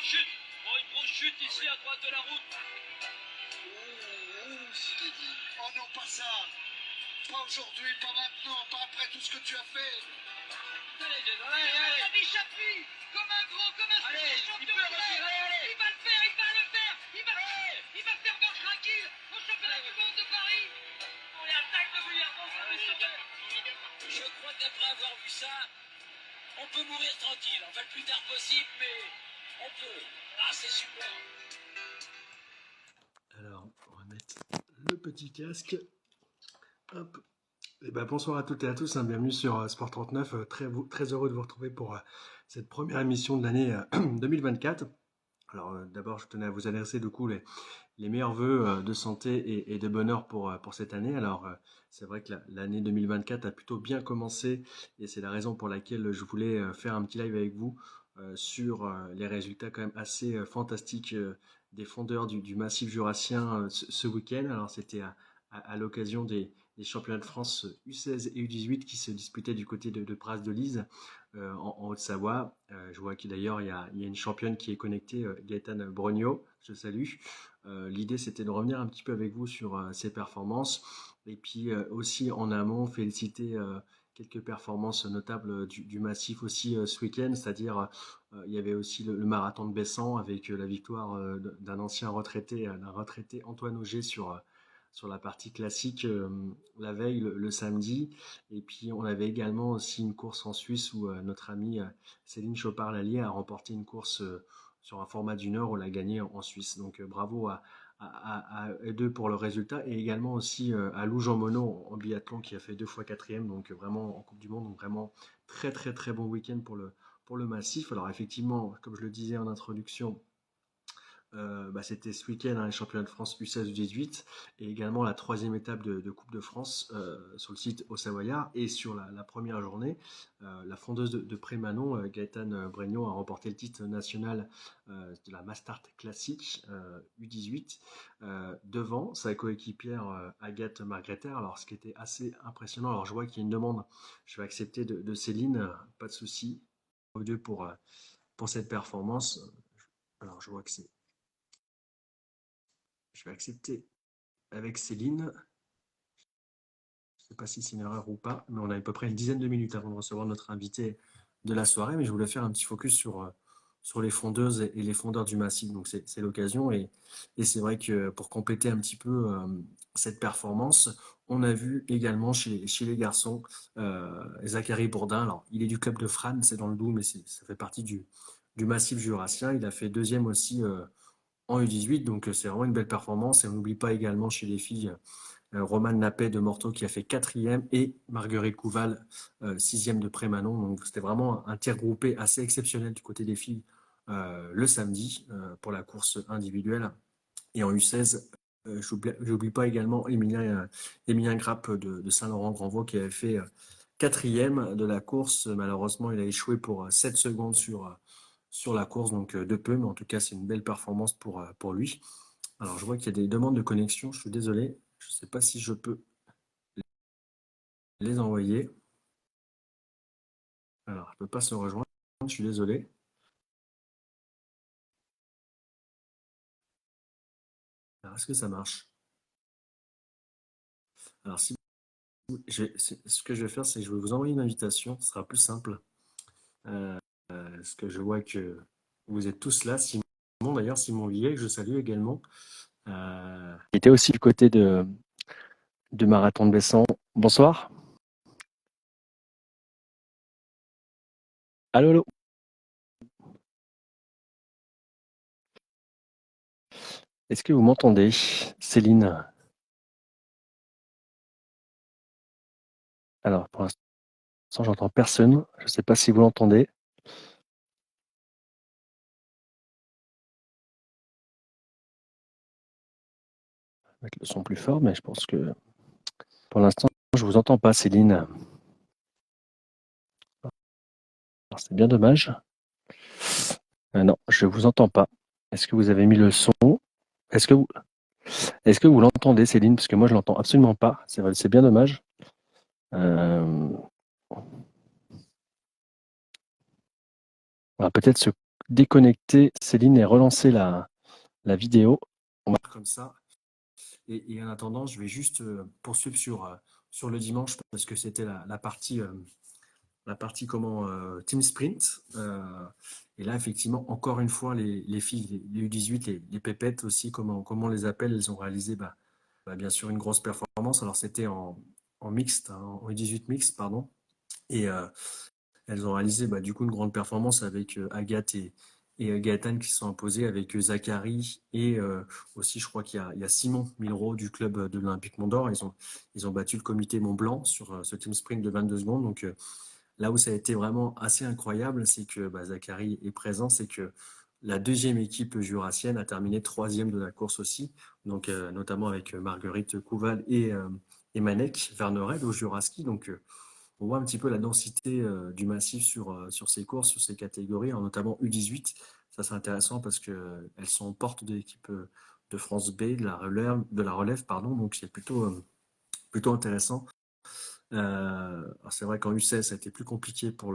chute. Bon, une grosse chute ici à droite de la route. Oh non, pas ça. Pas aujourd'hui, pas maintenant, pas après tout ce que tu as fait. Allez, Jason, allez. La biche appuie, comme un gros, comme un Allez, champion il peut réussir, allez. Il va le faire, il va faire mort tranquille au championnat du monde de Paris. On les attaque de William. Je crois qu'après avoir vu ça, on peut mourir tranquille. Enfin, le plus tard possible, mais on peut. Ah, c'est super. Alors, on va mettre le petit casque. Hop. Et bonsoir à toutes et à tous, bienvenue sur Sport 39. Très heureux de vous retrouver pour cette première émission de l'année 2024. Alors, d'abord, je tenais à vous adresser du coup les meilleurs vœux de santé et de bonheur pour cette année. Alors, c'est vrai que l'année 2024 a plutôt bien commencé et c'est la raison pour laquelle je voulais faire un petit live avec vous sur les résultats quand même assez fantastiques des fondeurs du Massif Jurassien ce week-end. Alors, c'était à l'occasion des championnats de France U16 et U18 qui se disputaient du côté de Pras-de-Lise en Haute-Savoie. Je vois qu'il d'ailleurs il y a une championne qui est connectée, Gaëtane Brognaud, je salue. L'idée c'était de revenir un petit peu avec vous sur ses performances et puis aussi en amont féliciter quelques performances notables du massif aussi ce week-end, c'est-à-dire il y avait aussi le marathon de Bessan avec la victoire d'un ancien retraité, Antoine Auger sur la partie classique la veille, le samedi. Et puis on avait également aussi une course en Suisse où notre amie Céline Chopard-Lallier a remporté une course sur un format d'une heure, on l'a gagné en Suisse. Donc bravo à eux deux pour le résultat et également aussi à Lou Jean Monod en biathlon qui a fait 2 fois quatrième, donc vraiment en Coupe du Monde, donc vraiment très très très bon week-end pour le massif. Alors effectivement, comme je le disais en introduction, c'était ce week-end les championnats de France U16 U18 et également la 3e étape de Coupe de France sur le site au Savoyard. Et sur la première journée, la fondeuse de Prémanon, Gaëtane Brognaud, a remporté le titre national de la Mastart Classique U18 devant sa coéquipière Agathe Margreter. Alors ce qui était assez impressionnant, alors je vois qu'il y a une demande, je vais accepter de Céline, pas de souci, aux deux pour cette performance. Alors je vois que c'est je vais accepter avec Céline. Je ne sais pas si c'est une erreur ou pas, mais on a à peu près une dizaine de minutes avant de recevoir notre invité de la soirée. Mais je voulais faire un petit focus sur les fondeuses et les fondeurs du massif. Donc c'est l'occasion. Et c'est vrai que pour compléter un petit peu cette performance, on a vu également chez les garçons Zachary Bourdin. Alors il est du club de Frane, c'est dans le Doubs, mais ça fait partie du massif jurassien. Il a fait 2e aussi en U18, donc c'est vraiment une belle performance. Et on n'oublie pas également chez les filles Romane Napet de Morteau qui a fait 4e et Marguerite Couval 6e de Prémanon. Donc c'était vraiment un tir groupé assez exceptionnel du côté des filles le samedi pour la course individuelle. Et en U16, j'oublie pas également Emilien Grappe de Saint-Laurent-Grandvaux qui avait fait 4e de la course. Malheureusement, il a échoué pour 7 secondes sur la course, donc de peu, mais en tout cas, c'est une belle performance pour lui. Alors, je vois qu'il y a des demandes de connexion, je suis désolé, je ne sais pas si je peux les envoyer. Alors, je ne peux pas se rejoindre, je suis désolé. Alors, est-ce que ça marche? Alors, ce que je vais faire, c'est que je vais vous envoyer une invitation, ce sera plus simple. Parce que je vois que vous êtes tous là. Simon, d'ailleurs, Simon Villet, que je salue également. Il était aussi du côté de Marathon de Bessan. Bonsoir. Allô, allô. Est-ce que vous m'entendez, Céline? Alors, pour l'instant, j'entends personne. Je ne sais pas si vous l'entendez. Je vais mettre le son plus fort, mais je pense que pour l'instant, je ne vous entends pas, Céline. Alors, c'est bien dommage. Non, je ne vous entends pas. Est-ce que vous avez mis le son? Est-ce que vous l'entendez, Céline? Parce que moi, je l'entends absolument pas. C'est bien dommage. On va peut-être déconnecter Céline et relancer la vidéo. On va faire comme ça. Et en attendant, je vais juste poursuivre sur le dimanche parce que c'était la partie team sprint. Et là, effectivement, encore une fois, les filles, les U18, les pépettes aussi, comment on les appelle, elles ont réalisé bien sûr une grosse performance. Alors c'était en mixte, hein, en U18 mixte, pardon. Et elles ont réalisé du coup une grande performance avec Agathe et Gaëtan qui se sont imposés avec Zachary et aussi je crois qu'il y a Simon Milro du club de l'Olympique Mont-d'Or. Ils ont battu le comité Mont Blanc sur ce team sprint de 22 secondes. Donc là où ça a été vraiment assez incroyable, c'est que Zachary est présent, c'est que la deuxième équipe jurassienne a terminé troisième de la course aussi, donc notamment avec Marguerite Couval et Manek Vernered au Juraski. Donc on voit un petit peu la densité du massif sur ces courses, sur ces catégories, notamment U18. Ça, c'est intéressant parce qu'elles sont en porte de l'équipe de France B, de la relève, pardon. Donc, c'est plutôt intéressant. C'est vrai qu'en U16, ça a été plus compliqué pour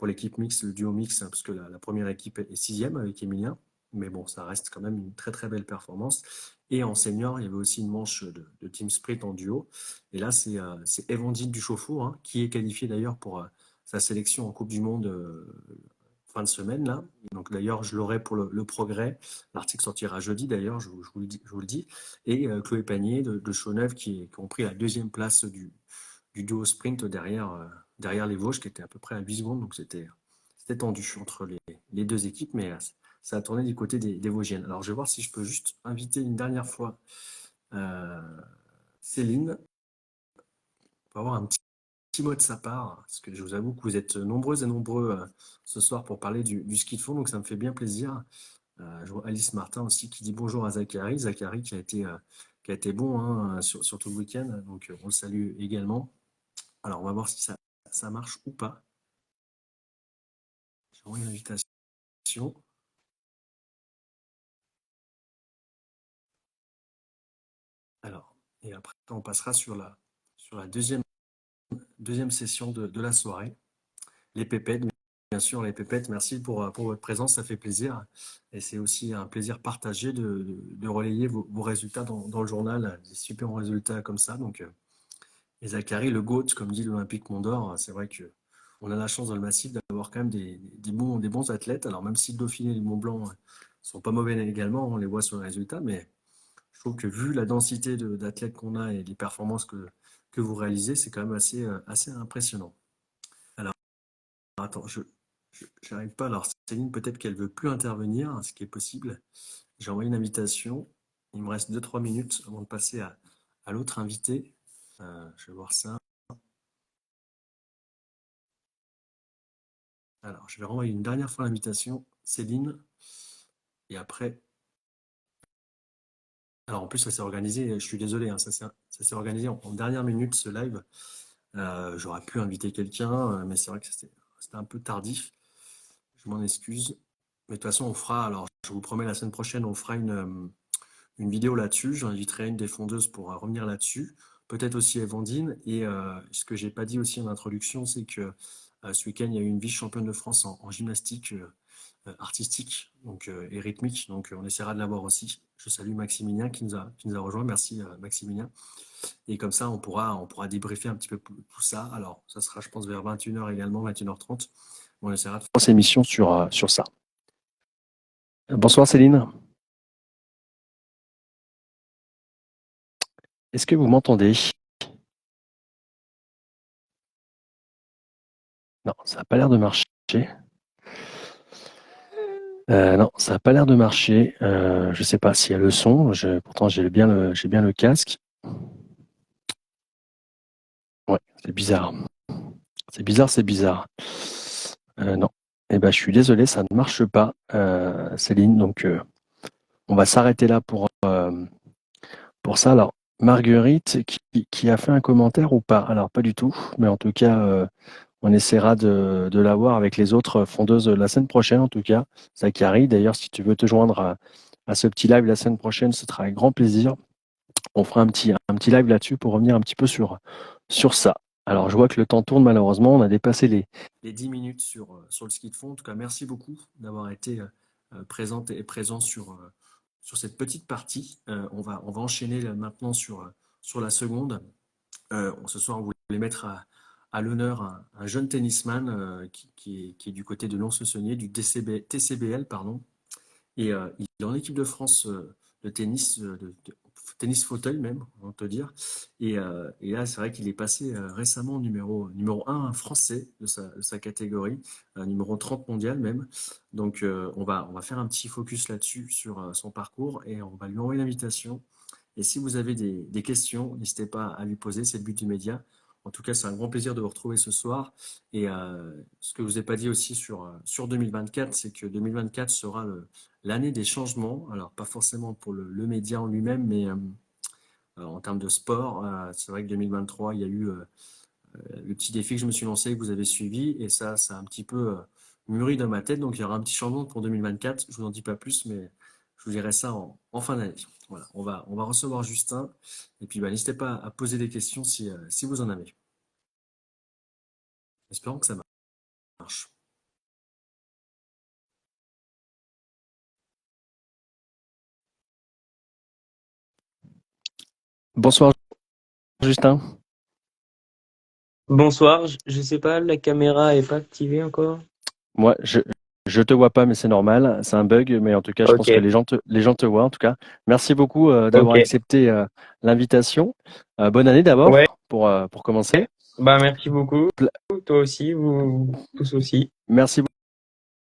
l'équipe mixte, le duo mixte, hein, parce que la première équipe est sixième avec Emilien. Mais bon, ça reste quand même une très très belle performance. Et en senior, il y avait aussi une manche de team sprint en duo. Et là, c'est Evandine Duchaufour, hein, qui est qualifiée d'ailleurs pour sa sélection en Coupe du Monde fin de semaine. Là. Donc d'ailleurs, je l'aurai pour le progrès. L'article sortira jeudi d'ailleurs, je vous le dis. Et Chloé Panier de Chauneuf qui ont pris la deuxième place du duo sprint derrière les Vosges, qui était à peu près à 8 secondes. Donc c'était tendu entre les deux équipes, mais ça a tourné du côté des Vosgiennes. Alors je vais voir si je peux juste inviter une dernière fois Céline pour avoir un petit mot de sa part, parce que je vous avoue que vous êtes nombreuses et nombreux ce soir pour parler du ski de fond, donc ça me fait bien plaisir. Je vois Alice Martin aussi qui dit bonjour à Zachary. Zachary qui a été bon hein, sur tout le week-end, donc on le salue également. Alors on va voir si ça marche ou pas. J'ai envoyé une invitation. Alors, et après on passera sur la deuxième session de la soirée. Les pépettes, bien sûr, les pépettes, merci pour votre présence, ça fait plaisir. Et c'est aussi un plaisir partagé de relayer vos résultats dans le journal, des super résultats comme ça. Donc, et Zachary, le GOAT, comme dit l'Olympique Mont-d'Or, c'est vrai qu'on a la chance dans le massif d'avoir quand même des bons athlètes. Alors, même si le Dauphiné et le Mont-Blanc ne sont pas mauvais également, on les voit sur les résultats, mais je trouve que vu la densité d'athlètes qu'on a et les performances que vous réalisez, c'est quand même assez impressionnant. Alors, attends, je n'arrive pas. Alors, Céline, peut-être qu'elle veut plus intervenir, ce qui est possible. J'ai envoyé une invitation. Il me reste 2-3 minutes avant de passer à l'autre invité. Je vais voir ça. Alors, je vais renvoyer une dernière fois l'invitation, Céline. Et après. Alors, en plus, ça s'est organisé, je suis désolé, hein, ça s'est organisé en dernière minute, ce live. J'aurais pu inviter quelqu'un, mais c'est vrai que c'était un peu tardif. Je m'en excuse. Mais de toute façon, on fera, alors je vous promets, la semaine prochaine, on fera une vidéo là-dessus. J'inviterai une des fondeuses pour revenir là-dessus. Peut-être aussi Evandine. Et ce que j'ai pas dit aussi en introduction, c'est que ce week-end, il y a eu une vice-championne de France en gymnastique artistique et rythmique. Donc, on essaiera de l'avoir aussi. Je salue Maximilien qui nous a rejoint. Merci Maximilien. Et comme ça, on pourra débriefer un petit peu tout ça. Alors, ça sera, je pense, vers 21h également, 21h30. On essaiera de faire cette émission sur ça. Bonsoir Céline. Est-ce que vous m'entendez? Non, ça n'a pas l'air de marcher. Non, ça n'a pas l'air de marcher. Je ne sais pas s'il y a le son. Pourtant, j'ai bien le casque. Ouais, c'est bizarre. C'est bizarre. Non. Eh ben, je suis désolé, ça ne marche pas, Céline. Donc, on va s'arrêter là pour ça. Alors, Marguerite, qui a fait un commentaire ou pas? Alors, pas du tout. Mais en tout cas, on essaiera de l'avoir avec les autres fondeuses la semaine prochaine, en tout cas. Zachary, d'ailleurs, si tu veux te joindre à ce petit live la semaine prochaine, ce sera avec grand plaisir. On fera un petit live là-dessus pour revenir un petit peu sur ça. Alors, je vois que le temps tourne malheureusement. On a dépassé les 10 minutes sur le ski de fond. En tout cas, merci beaucoup d'avoir été présente et présent sur cette petite partie. On va enchaîner là, maintenant sur la seconde. Ce soir, on voulait mettre à l'honneur un jeune tennisman qui est du côté de Lons-le-Saunier, du TCBL, pardon. Et il est en équipe de France de tennis, de tennis fauteuil même, on peut dire. Et là, c'est vrai qu'il est passé récemment numéro 1 français de sa catégorie, numéro 30 mondial même. Donc on va faire un petit focus là-dessus, sur son parcours, et on va lui envoyer l'invitation. Et si vous avez des questions, n'hésitez pas à lui poser, c'est le but du média. En tout cas, c'est un grand plaisir de vous retrouver ce soir. Et ce que je vous ai pas dit aussi sur 2024, c'est que 2024 sera l'année des changements. Alors, pas forcément pour le média en lui-même, mais en termes de sport. C'est vrai que 2023, il y a eu le petit défi que je me suis lancé, que vous avez suivi, et ça a un petit peu mûri dans ma tête. Donc, il y aura un petit changement pour 2024. Je vous en dis pas plus, mais je vous dirai ça en fin d'année. Voilà, on va recevoir Justin. Et puis, n'hésitez pas à poser des questions si vous en avez. Espérons que ça marche. Bonsoir, Justin. Bonsoir, je sais pas, la caméra est pas activée encore. Moi, je te vois pas, mais c'est normal. C'est un bug, mais en tout cas, je pense que Ok, les gens te voient. En tout cas, merci beaucoup d'avoir ok. accepté l'invitation. Bonne année Ouais, d'abord pour commencer. bah merci beaucoup. Pla- Toi aussi, vous tous aussi. Merci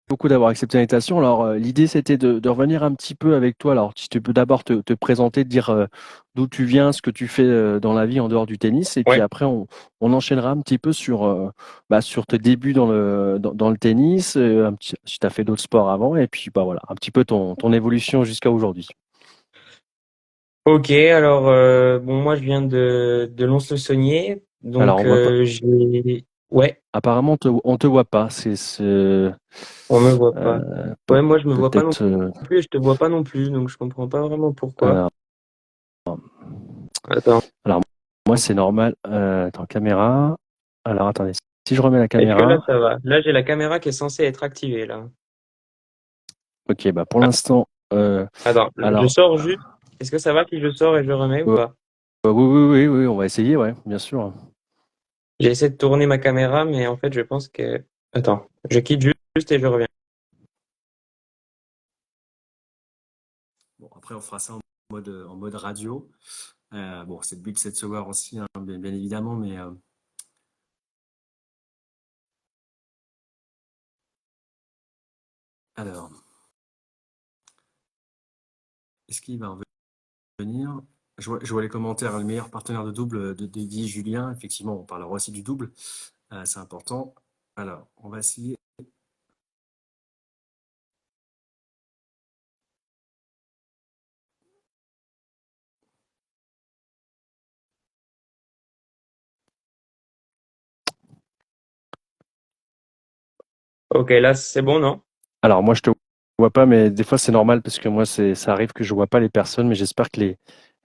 beaucoup d'avoir accepté l'invitation. Alors, l'idée, c'était de revenir un petit peu avec toi. Alors, si tu peux d'abord te présenter, te dire d'où tu viens, ce que tu fais dans la vie en dehors du tennis. Et puis Ouais. après, on enchaînera un petit peu sur tes débuts dans le tennis, si tu as fait d'autres sports avant. Et puis, voilà, un petit peu ton évolution jusqu'à aujourd'hui. Ok, alors bon, moi je viens de Lons-le-Saunier, Alors, donc on voit pas. ouais, Apparemment, on te voit pas. on me voit pas. Pe- Ouais, moi je me vois pas non peut-être. plus et je te vois pas non plus, donc je comprends pas vraiment pourquoi. Alors, Attends, alors, moi, c'est normal. Attends, caméra. Alors, attendez. Si je remets la est-ce que là caméra. ça va? Là j'ai la caméra qui est censée être activée là. Ok, pour l'instant, Attends, je alors, sors juste. Est-ce que ça va si je sors et je remets ou euh, pas? oui, oui, oui, oui, on va essayer, ouais, bien sûr. J'ai essayé de tourner ma caméra, mais en fait, je pense que... Attends, je quitte juste et je reviens. Bon, après, on fera ça en mode radio. Bon, c'est le but, c'est de se voir aussi, hein, bien évidemment, mais alors, est-ce qu'il va revenir? Je vois les commentaires, hein, le meilleur partenaire de double de Didier Julien. Effectivement, on parlera aussi du double, c'est important. Alors, on va essayer. Ok, là, c'est bon, non? Alors, moi, je te vois pas, mais des fois, c'est normal parce que moi, ça arrive que je vois pas les personnes, mais j'espère que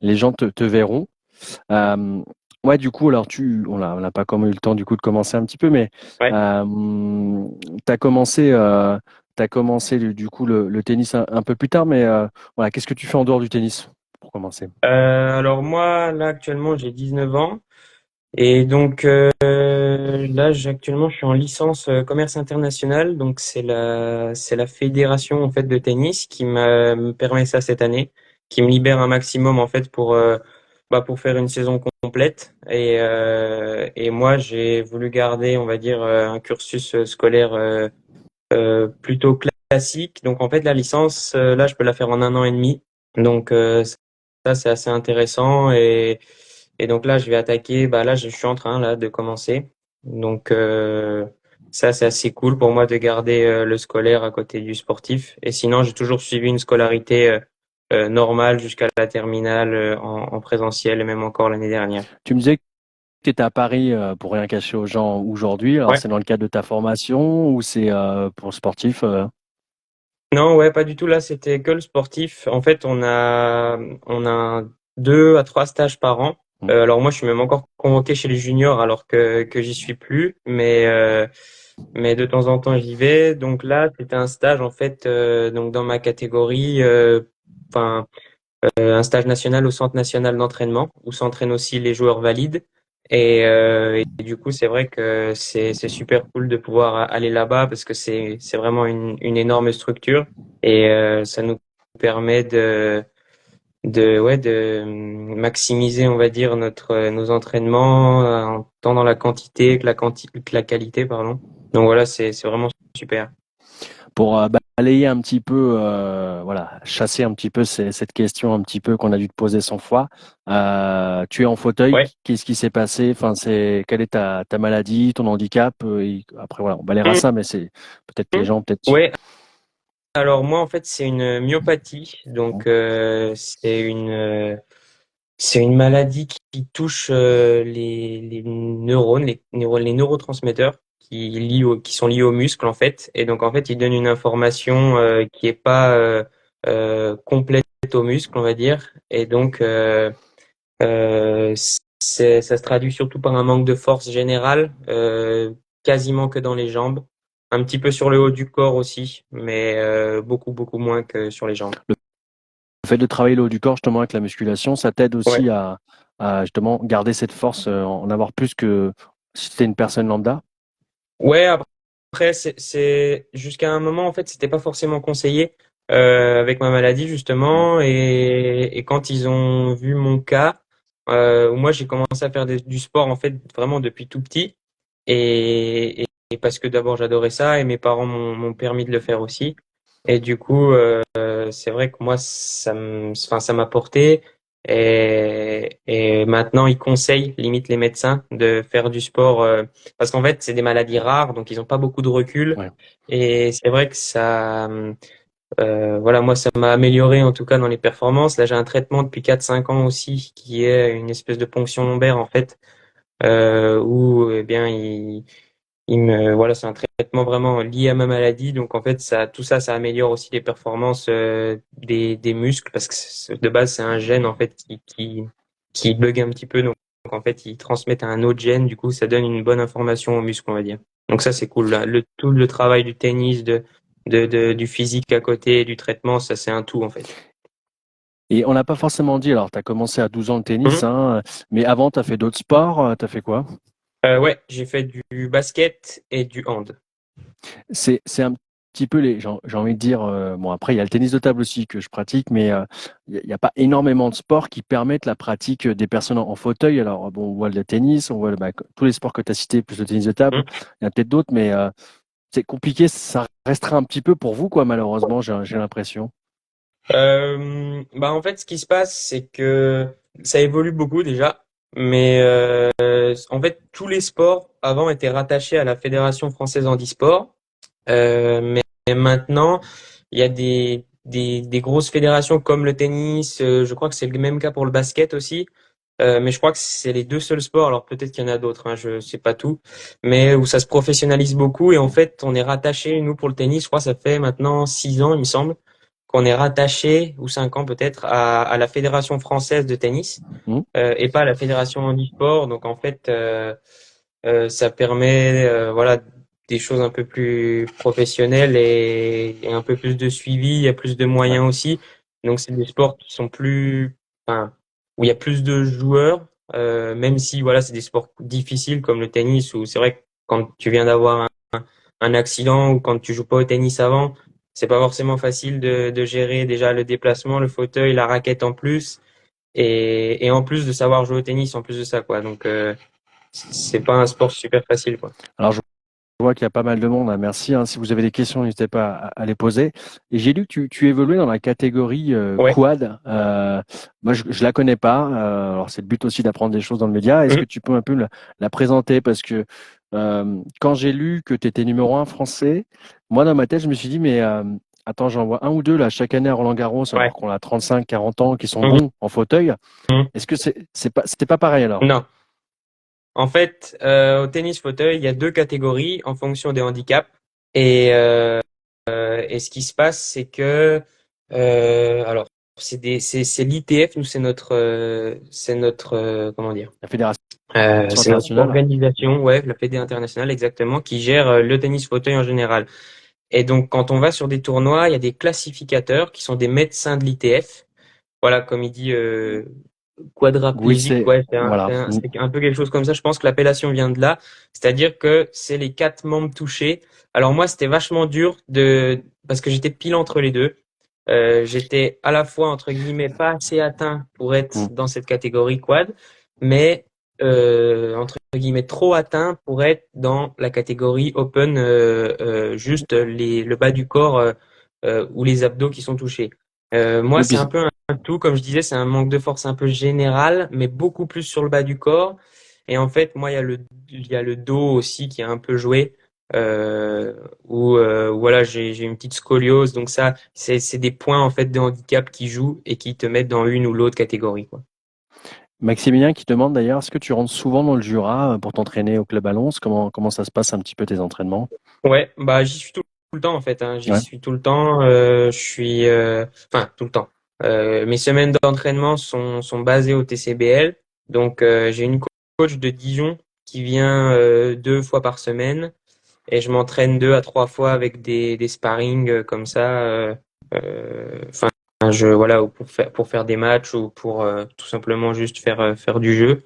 les gens te verront. Euh, ouais, du coup, alors on n'a pas comme eu le temps du coup de commencer un petit peu, mais Ouais. tu as commencé du coup le tennis un peu plus tard, mais voilà, qu'est-ce que tu fais en dehors du tennis pour commencer? Alors moi, là, actuellement, j'ai 19 ans. Et donc, là, actuellement, je suis en licence commerce international. Donc, c'est la fédération, en fait, de tennis qui me permet ça cette année, qui me libère un maximum, en fait, pour faire une saison complète. Et moi, j'ai voulu garder, on va dire, un cursus scolaire plutôt classique. Donc en fait, la licence, là, je peux la faire en 1 an et demi. Donc ça, c'est assez intéressant. Et donc là, je vais attaquer. Bah là, je suis en train là de commencer. Donc ça, c'est assez cool pour moi de garder le scolaire à côté du sportif. Et sinon, j'ai toujours suivi une scolarité normale jusqu'à la terminale en présentiel et même encore l'année dernière. Tu me disais que tu étais à Paris pour rien cacher aux gens aujourd'hui. Alors Ouais. c'est dans le cadre de ta formation ou c'est pour sportif Non, ouais, pas du tout. Là, c'était que le sportif. En fait, on a 2 à 3 stages par an. Alors moi, je suis même encore convoqué chez les juniors alors que j'y suis plus, mais de temps en temps j'y vais. Donc là, c'était un stage en fait, donc dans ma catégorie, enfin un stage national au Centre national d'entraînement où s'entraînent aussi les joueurs valides. Et du coup, c'est vrai que c'est super cool de pouvoir aller là-bas parce que c'est vraiment une énorme structure et ça nous permet de maximiser, on va dire, nos entraînements, tant dans la quantité que la qualité, pardon. Donc voilà, c'est vraiment super. Pour balayer un petit peu, voilà, chasser un petit peu cette question un petit peu qu'on a dû te poser 100 fois. Tu es en fauteuil, Ouais. qu'est-ce qui s'est passé? Enfin, quelle est ta maladie, ton handicap? Après, voilà, on balayera ça, mais c'est peut-être que les gens, peut-être. Ouais. Alors moi, en fait, c'est une myopathie. Donc c'est une maladie qui touche les neurones, les neurotransmetteurs qui sont liés aux muscles en fait. Et donc en fait, il donne une information qui est pas complète aux muscles, on va dire. Et donc euh, ça se traduit surtout par un manque de force générale, quasiment que dans les jambes, un petit peu sur le haut du corps aussi, mais beaucoup moins que sur les jambes. Le fait de travailler le haut du corps justement avec la musculation, ça t'aide Ouais. aussi à justement garder cette force, en avoir plus que si tu une personne lambda. Ouais, après, c'est jusqu'à un moment, en fait, c'était pas forcément conseillé avec ma maladie, justement. Et quand ils ont vu mon cas, où moi, j'ai commencé à faire du sport, en fait, vraiment depuis tout petit. Et parce que d'abord, j'adorais ça et mes parents m'ont permis de le faire aussi. Et du coup, c'est vrai que moi, enfin, ça m'a porté. Et maintenant, ils conseillent, limite les médecins, de faire du sport parce qu'en fait, c'est des maladies rares, donc ils n'ont pas beaucoup de recul. Ouais. Et c'est vrai que voilà, moi, ça m'a amélioré en tout cas dans les performances. Là, j'ai un traitement depuis 4 5 ans aussi, qui est une espèce de ponction lombaire en fait, où eh bien, voilà, c'est un traitement vraiment lié à ma maladie. Donc en fait, tout ça, ça améliore aussi les performances des muscles parce que de base, c'est un gène en fait qui bug un petit peu. Donc en fait, ils transmettent à un autre gène. Du coup, ça donne une bonne information aux muscles, on va dire. Donc ça, c'est cool. Là. Tout le travail du tennis, du physique à côté, du traitement, ça, c'est un tout en fait. Et on n'a pas forcément dit, alors tu as commencé à 12 ans le tennis, Mhm. hein, mais avant tu as fait d'autres sports, tu as fait quoi? Ouais, j'ai fait du basket et du hand. C'est un petit peu j'ai envie de dire, bon après il y a le tennis de table aussi que je pratique, mais il n'y a pas énormément de sports qui permettent la pratique des personnes en fauteuil. Alors bon, on voit le tennis, on voit tous les sports que tu as cités, plus le tennis de table, Mhm. il y en a peut-être d'autres, mais c'est compliqué, ça restera un petit peu pour vous, quoi, malheureusement, j'ai l'impression. Bah en fait, ce qui se passe, c'est que ça évolue beaucoup déjà, mais en fait, tous les sports avant étaient rattachés à la Fédération française handisport, mais maintenant, il y a des grosses fédérations comme le tennis. Je crois que c'est le même cas pour le basket aussi. Mais je crois que c'est les deux seuls sports. Alors peut-être qu'il y en a d'autres, hein, je sais pas tout, mais où ça se professionnalise beaucoup. Et en fait, on est rattaché, nous pour le tennis, je crois que ça fait maintenant 6 ans, il me semble qu'on est rattaché, ou 5 ans peut-être, à la Fédération française de tennis Hmm. et pas à la Fédération handisport. Donc en fait, ça permet voilà, des choses un peu plus professionnelles et un peu plus de suivi, il y a plus de Ouais. moyens aussi. Donc c'est des sports qui sont plus, enfin, où il y a plus de joueurs, même si voilà, c'est des sports difficiles comme le tennis où c'est vrai que quand tu viens d'avoir un accident ou quand tu joues pas au tennis avant, c'est pas forcément facile de gérer déjà le déplacement, le fauteuil, la raquette en plus, et en plus de savoir jouer au tennis en plus de ça, quoi. Donc, c'est pas un sport super facile, quoi. Alors je vois qu'il y a pas mal de monde, hein. Merci, hein. Si vous avez des questions, n'hésitez pas à les poser. Et j'ai lu que tu évoluais dans la catégorie Ouais. quad. Moi, je la connais pas. Alors, c'est le but aussi d'apprendre des choses dans le média. Est-ce Mhm. que tu peux un peu la présenter? Parce que quand j'ai lu que tu étais numéro un français, moi, dans ma tête, je me suis dit, mais attends, j'en vois un ou deux là chaque année à Roland-Garros, Ouais. alors qu'on a 35, 40 ans, qui sont Mhm. bons en fauteuil. Mhm. Est-ce que c'est pas pareil alors? Non. En fait, au tennis fauteuil, il y a deux catégories en fonction des handicaps. Et ce qui se passe, c'est que, alors, c'est l'ITF, nous c'est notre comment dire, La Fédération c'est notre internationale. organisation, ouais, la Fédé internationale exactement, qui gère le tennis fauteuil en général. Et donc quand on va sur des tournois, il y a des classificateurs qui sont des médecins de l'ITF. Voilà, comme il dit Oui, quadraplégique, c'est ouais, voilà. c'est un peu quelque chose comme ça. Je pense que l'appellation vient de là, c'est-à-dire que c'est les 4 membres touchés. Alors moi, c'était vachement dur parce que j'étais pile entre les deux. J'étais à la fois entre guillemets pas assez atteint pour Mm. être dans cette catégorie quad, mais entre guillemets trop atteint pour être dans la catégorie open, juste le bas du corps ou les abdos qui sont touchés. Moi, Oui, c'est un puis peu un tout, comme je disais, c'est un manque de force un peu général, mais beaucoup plus sur le bas du corps. Et en fait, moi, il y a le dos aussi qui a un peu joué, où voilà, j'ai une petite scoliose. Donc ça, c'est des points en fait de handicap qui jouent et qui te mettent dans une ou l'autre catégorie, quoi. Maximilien qui demande d'ailleurs, est-ce que tu rentres souvent dans le Jura pour t'entraîner au club à Lons? Comment ça se passe un petit peu tes entraînements? Ouais, bah j'y suis tout le temps en fait, hein. J'y Ouais. suis tout le temps. Je suis, enfin tout le temps. Mes semaines d'entraînement sont basées au TCBL. Donc j'ai une coach de Dijon qui vient 2 fois par semaine et je m'entraîne 2 à 3 fois avec des sparring comme ça. Enfin, voilà, ou pour faire des matchs ou pour tout simplement juste faire du jeu.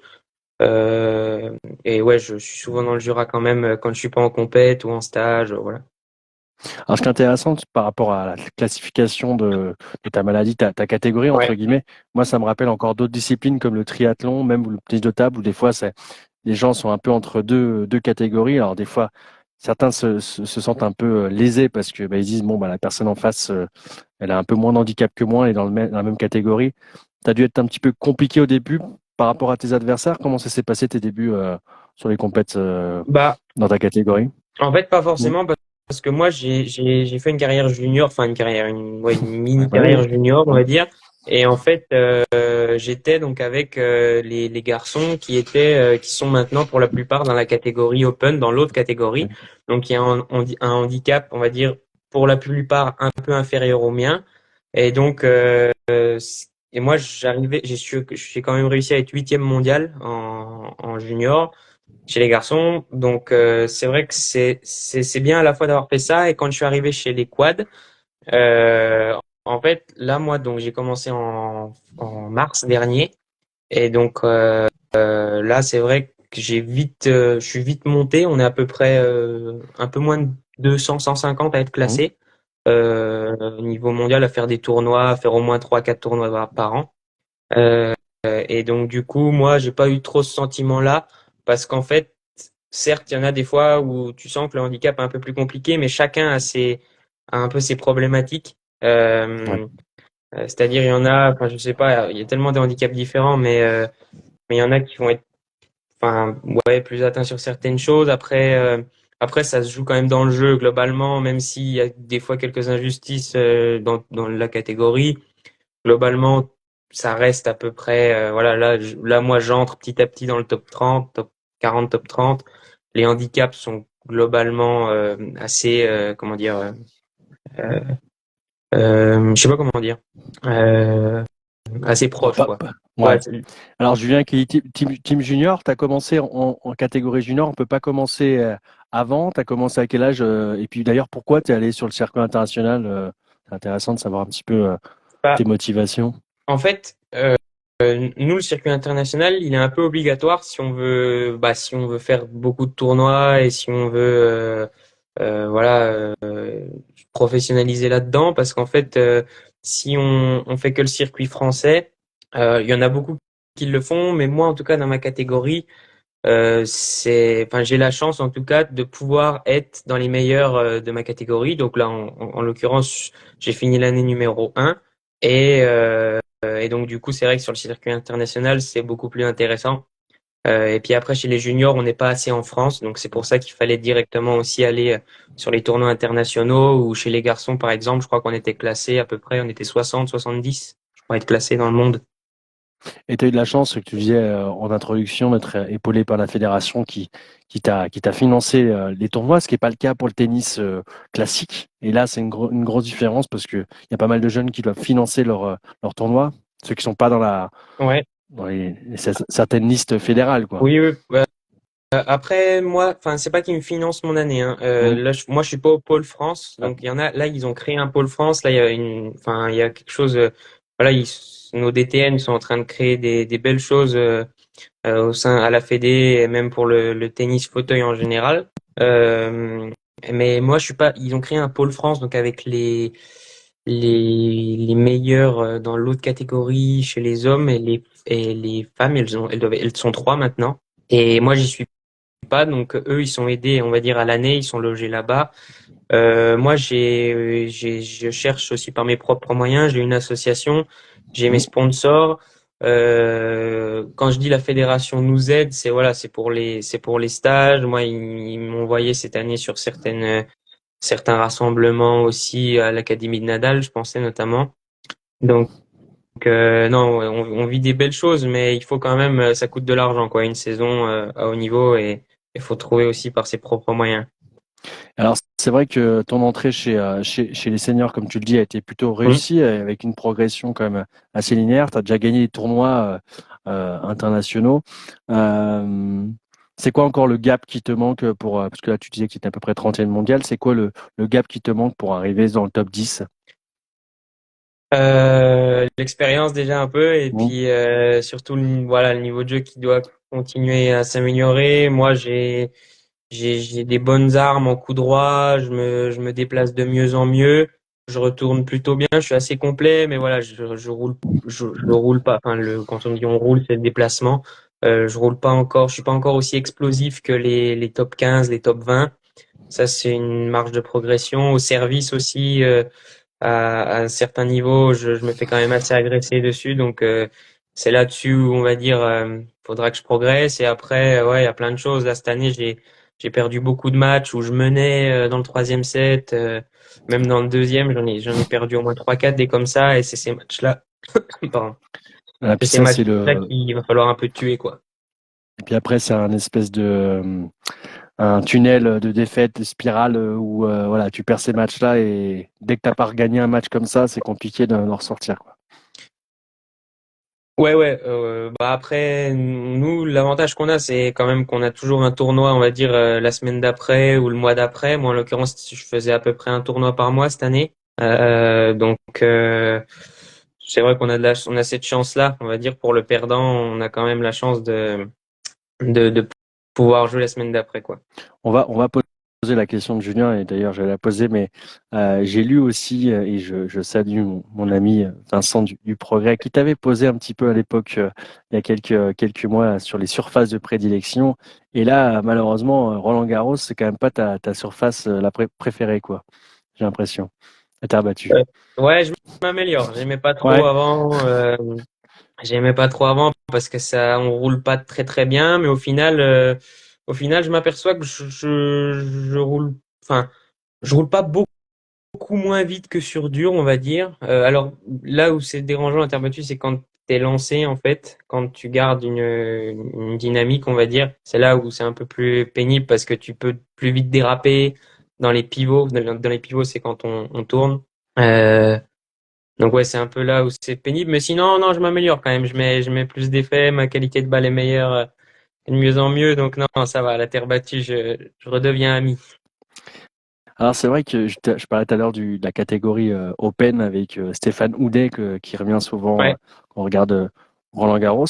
Et ouais, je suis souvent dans le Jura quand même quand je suis pas en compète ou en stage, voilà. Alors, ce qui est intéressant par rapport à la classification de ta maladie, ta catégorie, Ouais. entre guillemets, moi, ça me rappelle encore d'autres disciplines comme le triathlon, même le tennis de table, où des fois, les gens sont un peu entre deux catégories. Alors, des fois, certains se sentent un peu lésés parce que ils disent, bon, la personne en face, elle a un peu moins d'handicap que moi, elle est dans la même catégorie. Tu as dû être un petit peu compliqué au début par rapport à tes adversaires. Comment ça s'est passé tes débuts sur les compètes Bah, dans ta catégorie? en fait, pas Mm. forcément parce que moi, j'ai fait une carrière junior, enfin une carrière, ouais, une mini Ouais, carrière junior, on Mm. va dire. Et en fait, j'étais donc avec les garçons qui sont maintenant pour la plupart dans la catégorie open, dans l'autre catégorie. Donc il y a un handicap, on va dire, pour la plupart un peu inférieur au mien. Et donc, et moi, j'ai quand même réussi à être 8e mondial en junior chez les garçons. Donc, c'est vrai que c'est bien à la fois d'avoir fait ça. Et quand je suis arrivé chez les quads, en fait, là, moi, donc, j'ai commencé en mars dernier. Et donc, là, c'est vrai que je suis vite monté. On est à peu près un peu moins de 200, 150 à être Mm. classé au niveau mondial, à faire des tournois, à faire au moins 3, 4 tournois par an. Euh, et donc, du coup, moi, j'ai pas eu trop ce sentiment-là parce qu'en fait, certes, il y en a des fois où tu sens que le handicap est un peu plus compliqué, mais chacun a un peu ses problématiques. Ouais. C'est-à-dire, il y en a, enfin, je sais pas, il y a tellement de handicaps différents, mais il y en a qui vont être, enfin, ouais, plus atteints sur certaines choses. Après, ça se joue quand même dans le jeu globalement, même s'il y a des fois quelques injustices dans la catégorie. Globalement, ça reste à peu près, voilà, là, moi, j'entre petit à petit dans le top 30, top 40, top 30. Les handicaps sont globalement assez, comment dire, je sais pas comment dire, euh, assez Bon, proches, quoi. Ouais, ouais. Alors, Julien, qui est team junior, tu as commencé en catégorie junior. On peut pas commencer avant. Tu as commencé à quel âge? Et puis d'ailleurs, pourquoi tu es allé sur le circuit international? C'est intéressant de savoir un petit peu bah, tes motivations. en fait, nous, le circuit international, il est un peu obligatoire si on veut faire beaucoup de tournois et si on veut, voilà, professionnaliser là-dedans, parce qu'en fait, si on fait que le circuit français, il y en a beaucoup qui le font, mais moi, en tout cas, dans ma catégorie, enfin, j'ai la chance, en tout cas, de pouvoir être dans les meilleurs de ma catégorie. Donc là, en l'occurrence, j'ai fini l'année numéro 1 et donc, du coup, c'est vrai que sur le circuit international, c'est beaucoup plus intéressant. Et puis après, chez les juniors, on n'est pas assez en France. Donc, c'est pour ça qu'il fallait directement aussi aller sur les tournois internationaux ou chez les garçons, par exemple, je crois qu'on était classé à peu près, on était 60, 70, je crois être classé dans le monde. Et tu as eu de la chance, ce que tu disais en introduction, d'être épaulé par la fédération qui t'a financé les tournois, ce qui n'est pas le cas pour le tennis classique. Et là, c'est une grosse différence parce qu'il y a pas mal de jeunes qui doivent financer leur tournoi, ceux qui sont pas Ouais, dans certaines listes fédérales, quoi. oui, oui. Après, moi, enfin, c'est pas qu'ils me financent mon année, hein. Mm. Là, moi, je suis pas au pôle France, Ah, donc il y en a. Là, ils ont créé un pôle France. Là, il y a enfin, il y a quelque chose. Voilà, nos DTN sont en train de créer des belles choses au sein à la Fédé et même pour le tennis fauteuil en général. Euh, mais moi, je suis pas. Ils ont créé un pôle France, donc avec les meilleurs dans l'autre catégorie chez les hommes et les femmes. Elles sont trois maintenant. Et moi, j'y suis pas, donc eux ils sont aidés, on va dire à l'année, ils sont logés là-bas. Moi je cherche aussi par mes propres moyens, j'ai une association, j'ai mes mm. sponsors. Quand je dis la fédération nous aide, c'est pour les stages. Moi ils m'ont envoyé cette année sur certains rassemblements aussi à l'Académie de Nadal, je pensais notamment. Donc non, on vit des belles choses, mais il faut quand même, ça coûte de l'argent, quoi, une saison à haut niveau et il faut trouver aussi par ses propres moyens. Alors, c'est vrai que ton entrée chez les seniors, comme tu le dis, a été plutôt Mm. réussie, avec une progression quand même assez linéaire. Tu as déjà gagné des tournois internationaux. Euh, c'est quoi encore le gap qui te manque parce que là, tu disais que tu étais à peu près 30e mondial. C'est quoi le gap qui te manque pour arriver dans le top 10? L'expérience déjà un peu et Mm. puis surtout voilà le niveau de jeu qui doit continuer à s'améliorer. Moi j'ai des bonnes armes en coup droit, je me déplace de mieux en mieux, je retourne plutôt bien, je suis assez complet, mais voilà, je roule pas. Enfin, quand on dit on roule, c'est le déplacement. Je roule pas encore, je suis pas encore aussi explosif que les top 15, les top 20. Ça, c'est une marge de progression. Au service aussi, à un certain niveau, je me fais quand même assez agresser dessus, donc c'est là-dessus où on va dire faudra que je progresse. Et après, ouais, il y a plein de choses. Là, cette année, j'ai perdu beaucoup de matchs où je menais dans le troisième set, même dans le deuxième, j'en ai perdu au moins trois, quatre des comme ça. Et c'est ces matchs-là, pardon, Voilà, c'est puis ces ça, c'est matchs-là qu'il va falloir un peu tuer, quoi. Et puis après, c'est un espèce un tunnel de défaite, de spirale où voilà, tu perds ces matchs-là et dès que t'as pas regagné un match comme ça, c'est compliqué d'en ressortir, quoi. Ouais, ouais. Bah après, nous, l'avantage qu'on a, c'est quand même qu'on a toujours un tournoi, on va dire la semaine d'après ou le mois d'après. Moi, en l'occurrence, je faisais à peu près un tournoi par mois cette année. Donc, c'est vrai qu'on a on a cette chance-là, on va dire pour le perdant, on a quand même la chance de pouvoir jouer la semaine d'après, quoi. On va poser la question de Julien, et d'ailleurs, je vais la poser, mais j'ai lu aussi, et je salue mon ami Vincent du Progrès, qui t'avait posé un petit peu à l'époque, il y a quelques mois, sur les surfaces de prédilection. Et là, malheureusement, Roland Garros, c'est quand même pas ta surface préférée, quoi. J'ai l'impression. Elle t'a rebattu. Ouais, je m'améliore. Ouais. J'aimais pas trop avant parce que ça, on roule pas très très bien, mais au final, je m'aperçois que je roule, enfin, je roule pas beaucoup moins vite que sur dur, on va dire. Alors là où c'est dérangeant à terre battue, c'est quand t'es lancé en fait, quand tu gardes une dynamique, on va dire. C'est là où c'est un peu plus pénible parce que tu peux plus vite déraper dans les pivots. Dans les pivots, c'est quand on tourne. Euh, donc ouais, c'est un peu là où c'est pénible, mais sinon, non, je m'améliore quand même. Je mets plus d'effets, ma qualité de balle est meilleure, de mieux en mieux. Donc non, ça va. La terre battue, je redeviens ami. Alors c'est vrai que je parlais tout à l'heure de la catégorie Open avec Stéphane Houdet qui revient souvent Ouais, quand on regarde Roland Garros.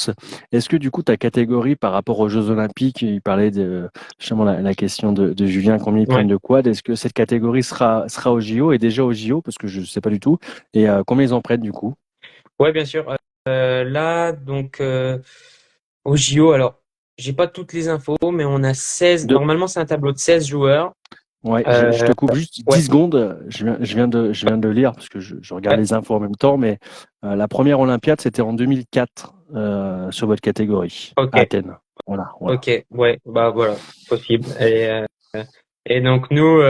Est-ce que du coup ta catégorie par rapport aux Jeux Olympiques, il parlait de justement la question de Julien, combien ils ouais, prennent de quad, est-ce que cette catégorie sera au JO et déjà au JO parce que je ne sais pas du tout et combien ils en prennent du coup? ouais, bien sûr. Là, donc au JO, alors j'ai pas toutes les infos, mais on a 16. De, Normalement, c'est un tableau de 16 joueurs. ouais, je Euh, te coupe juste ouais, 10 secondes. Je viens de lire parce que je regarde ouais, les infos en même temps, mais la première Olympiade, c'était en 2004 sur votre catégorie, à ok, Athènes. Voilà. ok, ouais, bah voilà, possible. Et donc nous,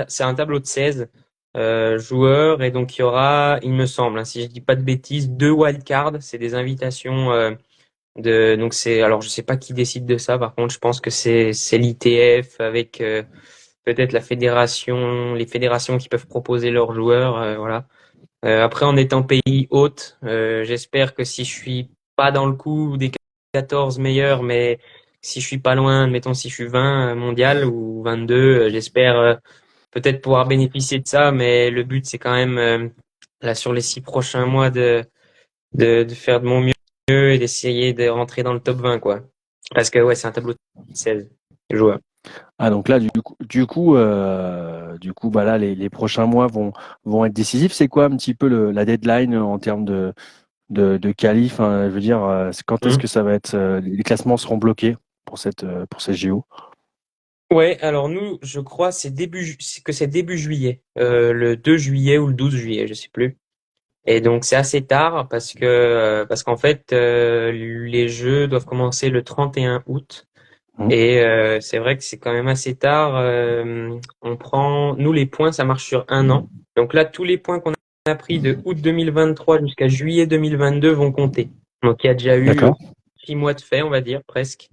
c'est un tableau de 16. joueurs, et donc il y aura, il me semble, hein, si je dis pas de bêtises, 2 wildcards. C'est des invitations donc c'est, alors je sais pas qui décide de ça. Par contre, je pense que c'est l'ITF avec peut-être la fédération, les fédérations qui peuvent proposer leurs joueurs, voilà. Après, en étant pays hôte, j'espère que si je suis pas dans le coup des 14 meilleurs, mais si je suis pas loin, mettons si je suis 20 mondial ou 22, j'espère peut-être pouvoir bénéficier de ça. Mais le but, c'est quand même là sur les 6 prochains mois de faire de mon mieux et d'essayer de rentrer dans le top 20, quoi. Parce que ouais, c'est un tableau de 16 joueurs. Ah, donc là, bah là, les prochains mois vont être décisifs. C'est quoi un petit peu la deadline en termes de qualif, hein, je veux dire, quand est-ce Mhm. que ça va être, les classements seront bloqués pour ces JO? Ouais, alors nous, je crois c'est début juillet, le 2 juillet ou le 12 juillet, je sais plus. Et donc c'est assez tard parce qu'en fait les jeux doivent commencer le 31 août. Mmh. Et c'est vrai que c'est quand même assez tard. On prend, nous les points, ça marche sur un an. Donc là, tous les points qu'on a pris de août 2023 jusqu'à juillet 2022 vont compter. Donc il y a déjà eu D'accord. 6 mois de fait, on va dire presque.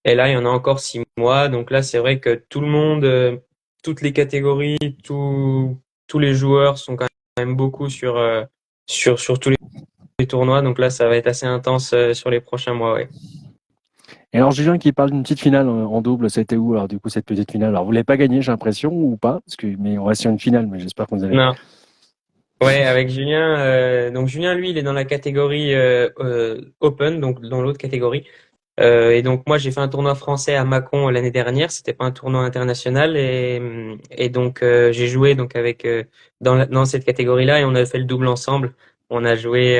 Et là, il y en a encore 6 mois. Donc là, c'est vrai que tout le monde, toutes les catégories, tous les joueurs sont quand même beaucoup sur tous les tournois. Donc là, ça va être assez intense sur les prochains mois, ouais. Et alors, Julien qui parle d'une petite finale en double, c'était où alors du coup cette petite finale? Alors, vous l'avez pas gagnée, j'ai l'impression, ou pas? Mais on reste sur une finale, mais j'espère que vous allez. Non. Ouais, avec Julien. Donc Julien, lui, il est dans la catégorie Open, donc dans l'autre catégorie. Et donc moi, j'ai fait un tournoi français à Mâcon l'année dernière. C'était pas un tournoi international, et donc j'ai joué donc avec dans cette catégorie-là, et on a fait le double ensemble. On a joué,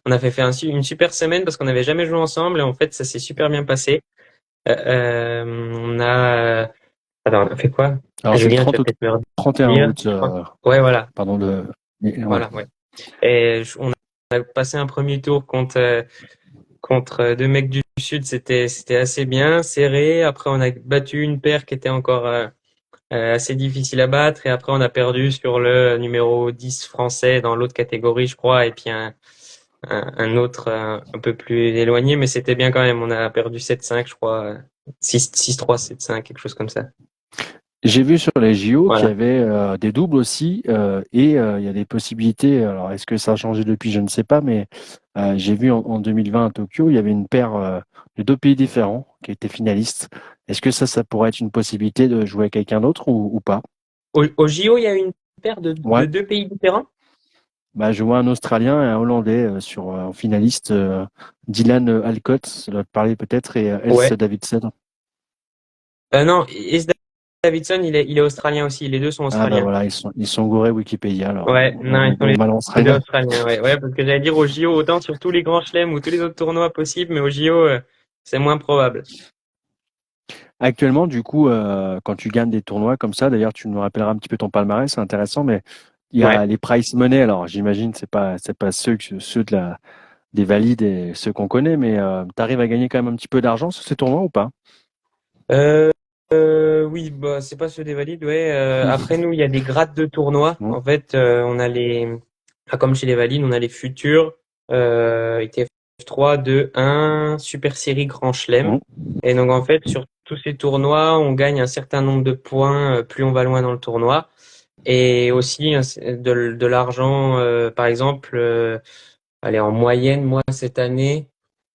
on a une super semaine parce qu'on n'avait jamais joué ensemble, et en fait, ça s'est super bien passé. On a, attends, on a fait quoi? Ah, Alors, c'est le Julien, tu 30 vas au peut-être me 31 redire. août, Ouais, voilà. pardon, ouais. Voilà, ouais. Et on a passé un premier tour contre deux mecs du Sud, c'était assez bien, serré. Après, on a battu une paire qui était encore assez difficile à battre. Et après, on a perdu sur le numéro 10 français dans l'autre catégorie, je crois. Et puis un autre un peu plus éloigné, mais c'était bien quand même. On a perdu 7-5, je crois. 6-3, 7-5, quelque chose comme ça. J'ai vu sur les JO qu'il y Voilà. avait des doubles aussi et il y a des possibilités. Alors, est-ce que ça a changé depuis? Je ne sais pas, mais j'ai vu en 2020 à Tokyo, il y avait une paire de deux pays différents qui étaient finalistes. Est-ce que ça pourrait être une possibilité de jouer avec quelqu'un d'autre ou pas? Au JO, il y a eu une paire de Ouais, deux pays différents? bah, je vois un Australien et un Hollandais en finaliste, Dylan Alcott, ça doit te parler peut-être, et Ouais. Else Davidson. Non, Is Davidson, il est australien aussi. Les deux sont Ah bah australiens. voilà, ils sont gourés Wikipédia, alors Ouais, non, ils sont on balance les deux rien. australiens, ouais. Ouais, parce que j'allais dire au JO, autant sur tous les grands chelems ou tous les autres tournois possibles, mais au JO, c'est moins probable. Actuellement, du coup, quand tu gagnes des tournois comme ça, d'ailleurs, tu nous rappelleras un petit peu ton palmarès, c'est intéressant, mais il y Ouais. a les prize money. Alors, j'imagine, c'est pas ceux des valides et ceux qu'on connaît, mais tu arrives à gagner quand même un petit peu d'argent sur ces tournois ou pas? Euh, oui, bah, c'est pas ceux des valides, ouais. Après, nous, il y a des grades de tournois. Mmh, En fait, on a comme chez les valides, on a les futurs, ITF 3, 2, 1, Super Série Grand Chelem. mmh. Et donc, en fait, sur tous ces tournois, on gagne un certain nombre de points, plus on va loin dans le tournoi. Et aussi de l'argent, par exemple, allez, en moyenne, moi, cette année,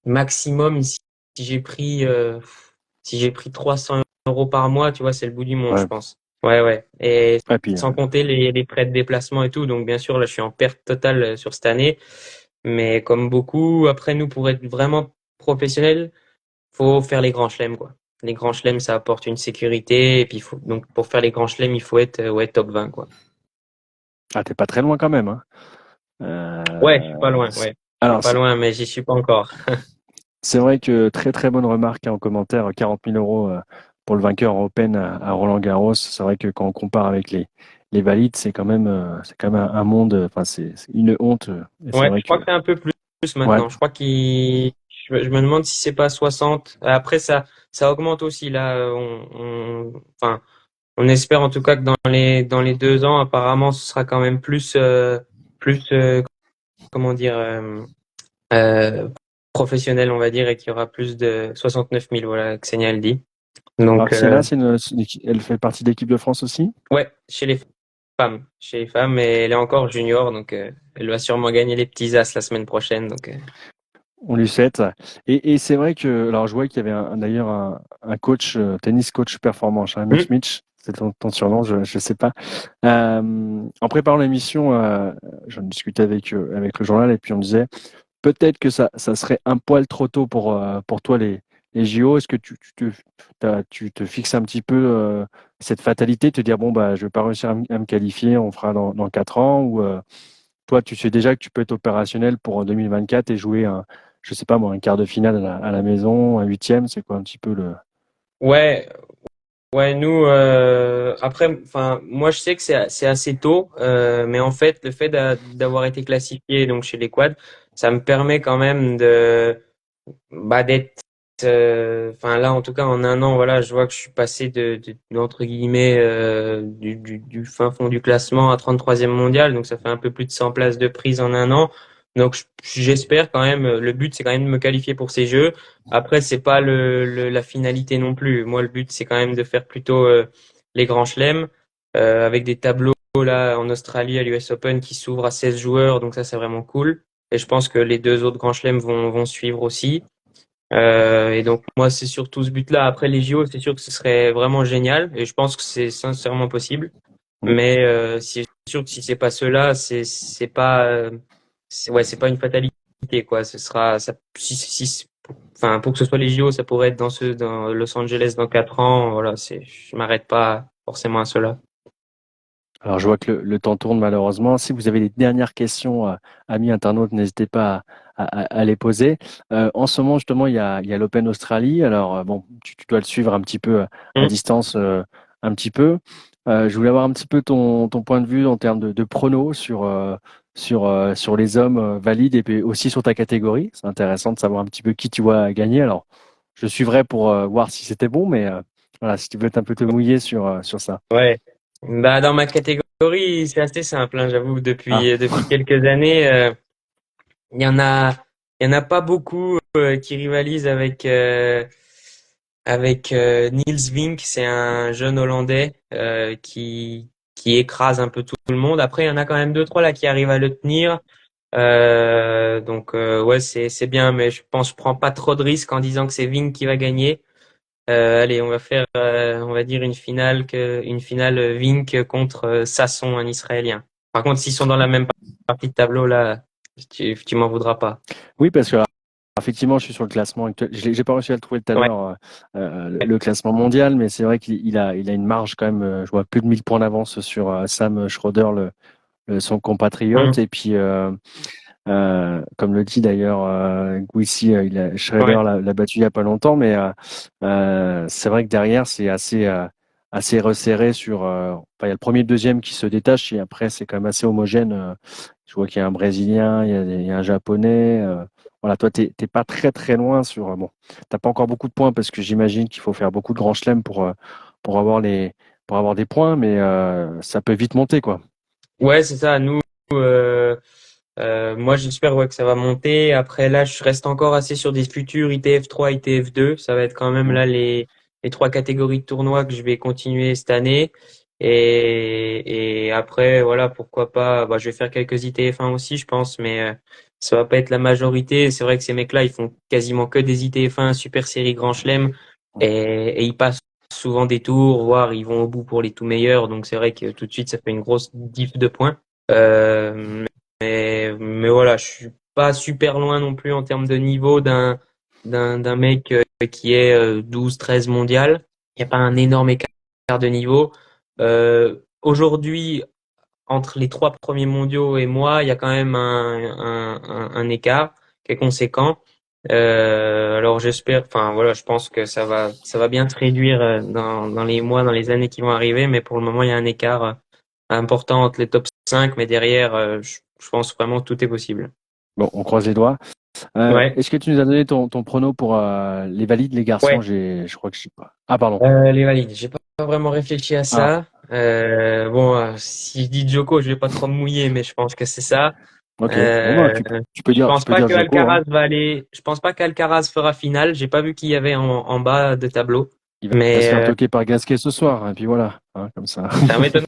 maximum, si j'ai pris, si j'ai pris 300 euros par mois, tu vois, c'est le bout du monde, je Ouais. pense. Ouais, ouais. Et Et puis, sans compter les frais de déplacement et tout. Donc, bien sûr, là, je suis en perte totale sur cette année. Mais comme beaucoup, après, nous, pour être vraiment professionnel, faut faire les grands chelems, quoi. Les grands chelems, ça apporte une sécurité. Et puis, donc, pour faire les grands chelems, il faut être, ouais, top 20, quoi. ah, t'es pas très loin quand même, hein. Ouais, je suis pas loin, C'est- ouais. Je suis alors, pas loin, mais j'y suis pas encore. c'est vrai que très très bonne remarque hein, en commentaire, 40 000 euros pour le vainqueur en Open à Roland Garros. C'est vrai que quand on compare avec les valides, c'est quand même un monde, enfin c'est une honte. Et c'est Ouais, vrai je que crois que c'est un peu plus ouais, maintenant. Je crois je me demande si c'est pas 60. Après, ça augmente aussi, là. Enfin, On espère en tout cas que dans les 2 ans, apparemment, ce sera quand même plus comment dire euh, professionnel, on va dire, et qu'il y aura plus de 69 000, voilà, Xenia elle dit. Alors Donc Xena, elle fait partie de l'équipe de France aussi? ouais, chez les femmes, mais elle est encore junior, donc elle va sûrement gagner les petits as la semaine prochaine. Donc On lui souhaite. Et c'est vrai que, alors je vois qu'il y avait d'ailleurs un coach, tennis coach performant, Mitch hmm, Mitch, c'est ton surnom, je ne sais pas. En préparant l'émission, j'en discutais avec le journal et puis on disait peut-être que ça serait un poil trop tôt pour toi les JO. Est-ce que tu te fixes un petit peu cette fatalité, te dire bon bah je vais pas réussir à me qualifier, on fera dans 4 ans ou toi tu sais déjà que tu peux être opérationnel pour 2024 et jouer je sais pas moi un quart de finale à la maison, un huitième, c'est quoi un petit peu le. ouais, ouais, nous après, enfin moi je sais que c'est assez tôt, mais en fait le fait d'avoir été classifié donc chez les quads, ça me permet quand même de bah d'être enfin là en tout cas en un an voilà je vois que je suis passé entre guillemets du fin fond du classement à 33e mondial, donc ça fait un peu plus de 100 places de prise en un an, donc j'espère quand même, le but c'est quand même de me qualifier pour ces jeux. Après c'est pas la finalité non plus, moi le but c'est quand même de faire plutôt les grands chelems avec des tableaux là en Australie à l'US Open qui s'ouvrent à 16 joueurs, donc ça c'est vraiment cool, et je pense que les deux autres grands chelems vont suivre aussi. Et donc moi c'est surtout ce but-là. Après les JO, c'est sûr que ce serait vraiment génial et je pense que c'est sincèrement possible. Mais c'est sûr que si c'est pas cela, c'est pas ouais c'est pas une fatalité quoi. Ce sera ça enfin pour que ce soit les JO, ça pourrait être dans Los Angeles dans 4 ans. Voilà, je m'arrête pas forcément à cela. Alors, je vois que le temps tourne malheureusement. Si vous avez des dernières questions, amis internautes, n'hésitez pas à les poser. En ce moment, justement, il y a l'Open Australie. Alors, bon, tu dois le suivre un petit peu à Mm. distance, un petit peu. Je voulais avoir un petit peu ton point de vue en termes de pronos sur les hommes valides et puis aussi sur ta catégorie. C'est intéressant de savoir un petit peu qui tu vois gagner. Alors, je suivrai pour voir si c'était bon, mais voilà, si tu veux être un peu te mouiller sur ça. Ouais. Bah dans ma catégorie, c'est assez simple, hein, j'avoue. Ah. Depuis quelques années, il y en a, il y en a pas beaucoup qui rivalisent avec Niels Vink. C'est un jeune Hollandais qui écrase un peu tout le monde. Après, il y en a quand même deux trois là qui arrivent à le tenir. Donc ouais, c'est bien, mais je prends pas trop de risques en disant que c'est Vink qui va gagner. Allez, on va faire, on va dire une finale Vink contre Sasson, un Israélien. Par contre, s'ils sont dans la même partie de tableau là, tu m'en voudras pas. Oui, parce que alors, effectivement, je suis sur le classement actuel. J'ai pas réussi à le trouver tout à Ouais. l'heure, le classement mondial, mais c'est vrai qu'il a une marge quand même. Je vois plus de 1000 points d'avance sur Sam Schroeder, son compatriote. Mhm. Et puis, comme le dit d'ailleurs Guissi, Schroeder Ouais. l'a battu il y a pas longtemps, mais c'est vrai que derrière, c'est assez resserré enfin, il y a le premier et le deuxième qui se détachent, et après, c'est quand même assez homogène. Je vois qu'il y a un Brésilien, il y a un Japonais. Voilà, toi, t'es pas très très loin sur. Bon, t'as pas encore beaucoup de points parce que j'imagine qu'il faut faire beaucoup de grands chelems pour avoir pour avoir des points, mais ça peut vite monter, quoi. Ouais, c'est ça. Nous, euh, moi, j'espère ouais, que ça va monter. Après, là, je reste encore assez sur des futurs ITF3, ITF2. Ça va être quand même Mm. là les trois catégories de tournois que je vais continuer cette année. Et après, voilà, pourquoi pas. Bah, je vais faire quelques ITF1 aussi, je pense, mais ça va pas être la majorité. C'est vrai que ces mecs-là, ils font quasiment que des ITF1, Super Série Grand Chelem, et ils passent souvent des tours, voire ils vont au bout pour les tout meilleurs. Donc c'est vrai que tout de suite, ça fait une grosse diff de points. Mais voilà, je suis pas super loin non plus en termes de niveau d'un mec qui est 12-13 mondial. Il n'y a pas un énorme écart de niveau. Aujourd'hui, entre les trois premiers mondiaux et moi, il y a quand même un écart qui est conséquent. Alors j'espère, enfin voilà, je pense que ça va bien se réduire dans les mois, dans les années qui vont arriver, mais pour le moment, il y a un écart important entre les top 5, mais derrière, je pense vraiment que tout est possible. Bon, on croise les doigts. Ouais, Est-ce que tu nous as donné ton prono pour les valides, les garçons? ouais. Je crois que je sais pas. Ah, pardon. Les valides. J'ai pas pas vraiment réfléchi à Ah, ça. Bon, si je dis Djoko, je vais pas trop me mouiller, mais je pense que c'est ça. ok. Bon bah Euh, tu je pense peux pas dire que Joko, hein. Alcaraz va aller. Je pense pas qu'Alcaraz fera finale. J'ai pas vu qui y avait en bas de tableau, Il va se mais faire toquer par Gasquet ce soir, et puis voilà, hein, comme ça. ça m'étonnerait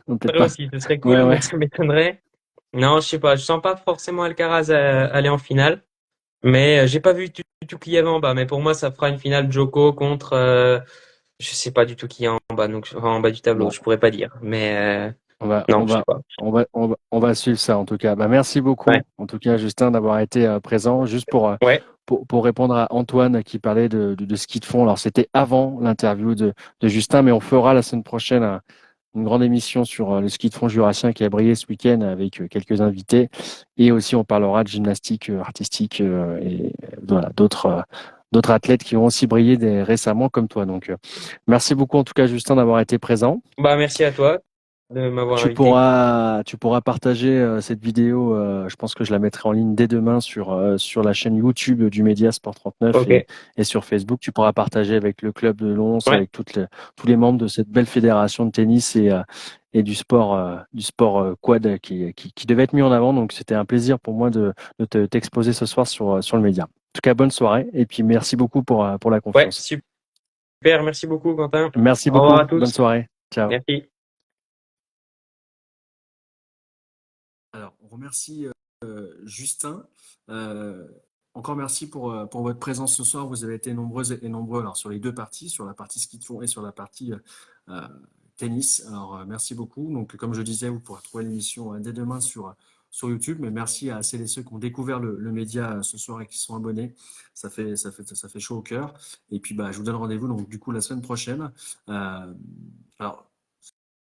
Non, peut-être pas. aussi. Ce serait Ouais, cool, ouais. mais ça m'étonnerait. Non, je sais pas. Je sens pas forcément Alcaraz aller en finale, mais j'ai pas vu du tout qui y avait en bas. Mais pour moi, ça fera une finale Djoko contre. Je sais pas du tout qui est en bas, donc en bas du tableau. Bon, Je pourrais pas dire, mais on va, on non, je sais va, pas. on va suivre ça en tout cas. Bah, merci Ouais, beaucoup, en tout cas, Justin, d'avoir été présent. Juste ouais. pour répondre à Antoine qui parlait de ski de fond. Alors, c'était avant l'interview de Justin, mais on fera la semaine prochaine une grande émission sur le ski de fond jurassien qui a brillé ce week-end avec quelques invités. Et aussi, on parlera de gymnastique artistique et voilà, d'autres athlètes qui ont aussi brillé récemment comme toi. Donc, merci beaucoup en tout cas, Justin, d'avoir été présent. Bah, merci à toi de m'avoir invité. Tu pourras partager cette vidéo. Je pense que je la mettrai en ligne dès demain sur la chaîne YouTube du Média Sport 39 Ok. et sur Facebook. Tu pourras partager avec le club de Lons, Ouais, avec tous les membres de cette belle fédération de tennis et du sport quad qui devait être mis en avant. Donc, c'était un plaisir pour moi de t'exposer ce soir sur le Média. En tout cas, bonne soirée et puis merci beaucoup pour la ouais, confiance. super. Merci beaucoup, Quentin. Merci Au revoir à beaucoup. Bonne tous. soirée. Ciao. Merci. Alors, on remercie Justin. Euh, Encore merci pour votre présence ce soir. Vous avez été nombreuses et nombreux alors, sur les deux parties, sur la partie ski de fond et sur la partie euh, tennis. Alors, merci beaucoup. Donc, comme je disais, vous pourrez trouver l'émission dès demain sur YouTube. Mais merci à celles et ceux qui ont découvert le média ce soir et qui sont abonnés. Ça fait chaud au cœur. Et puis, bah, je vous donne rendez-vous donc, du coup, la semaine prochaine. Alors,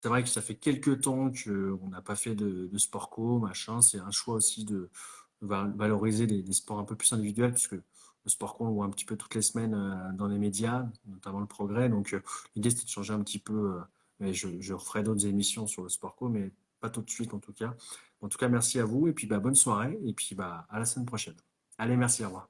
c'est vrai que ça fait quelques temps qu'on n'a pas fait de sport co, machin. C'est un choix aussi de valoriser des sports un peu plus individuels, puisque le sport co, on le voit un petit peu toutes les semaines dans les médias, notamment le Progrès. Donc, l'idée, c'était de changer un petit peu. Mais je referai d'autres émissions sur le sport co, mais pas tout de suite en tout cas. En tout cas, merci à vous, et puis bah, bonne soirée, et puis bah, à la semaine prochaine. Allez, merci, au revoir.